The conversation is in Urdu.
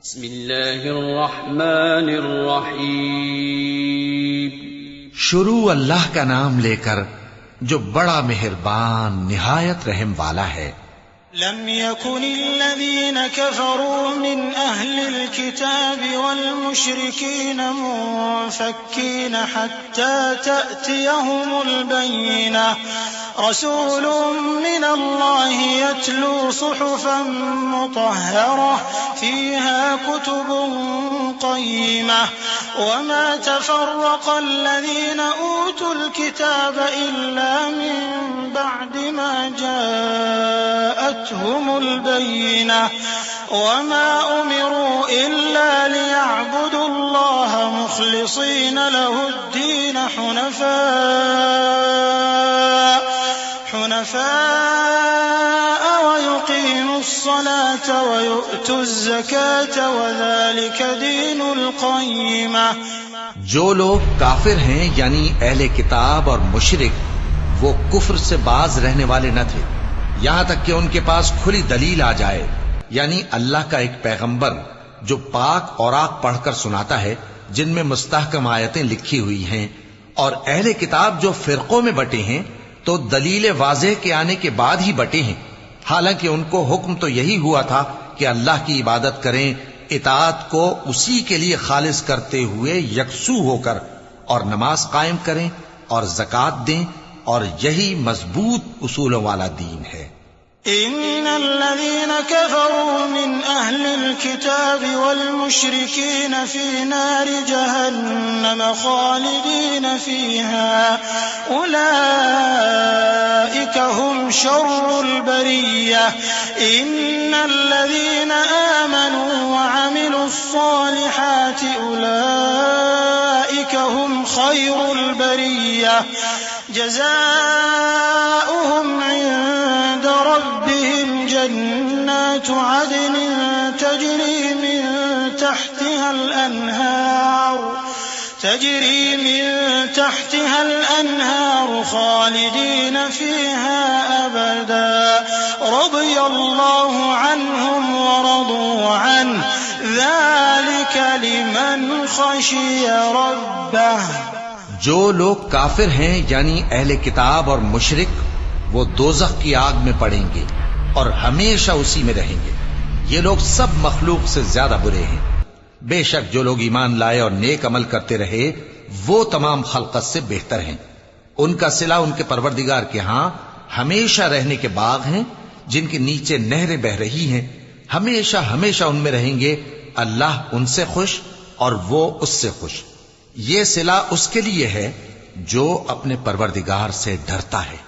بسم اللہ الرحمن الرحیم. شروع اللہ کا نام لے کر جو بڑا مہربان نہایت رحم والا ہے. لم يكن الذين كفروا من أهل الكتاب والمشركين منفكين حتى تأتيهم البينة. رسول من الله يتلو صحفا مطهرة فيها كتب قيمة. وما تفرق الذين أوتوا الكتاب إلا من بعد ما جاءتهم البينة. وما أمروا إلا ليعبدوا الله مخلصين له الدين حنفاء ويقيموا الصلاة ويؤتوا الزكاة وذلك دين القيمة. جو لوگ کافر ہیں یعنی اہل کتاب اور مشرک وہ کفر سے باز رہنے والے نہ تھے یہاں تک کہ ان کے پاس کھلی دلیل آ جائے، یعنی اللہ کا ایک پیغمبر جو پاک اوراق پڑھ کر سناتا ہے جن میں مستحکم آیتیں لکھی ہوئی ہیں، اور اہل کتاب جو فرقوں میں بٹے ہیں تو دلیل واضح کے آنے کے بعد ہی بٹے ہیں، حالانکہ ان کو حکم تو یہی ہوا تھا کہ اللہ کی عبادت کریں، اطاعت کو اسی کے لیے خالص کرتے ہوئے یکسو ہو کر، اور نماز قائم کریں اور زکوٰۃ دیں، اور یہی مضبوط اصولوں والا دین ہے. إن الذين كفروا من أهل الكتاب والمشركين في نار جهنم خالدين فيها أولئك هم شر البرية. إن الذين آمنوا وعملوا الصالحات أولئك هم خير البرية. جزاؤهم عند ربهم جنات عدن تجري من تحتها الأنهار خالدين فيها أبدا. رضي الله عنهم ورضوا عنه ذلك لمن خشي ربه. جو لوگ کافر ہیں یعنی اہل کتاب اور مشرک وہ دوزخ کی آگ میں پڑیں گے اور ہمیشہ اسی میں رہیں گے. یہ لوگ سب مخلوق سے زیادہ برے ہیں. بے شک جو لوگ ایمان لائے اور نیک عمل کرتے رہے وہ تمام خلقت سے بہتر ہیں. ان کا صلہ ان کے پروردگار کے ہاں ہمیشہ رہنے کے باغ ہیں جن کے نیچے نہریں بہ رہی ہیں. ہمیشہ ہمیشہ ان میں رہیں گے. اللہ ان سے خوش اور وہ اس سے خوش. یہ صلہ اس کے لیے ہے جو اپنے پروردگار سے ڈرتا ہے.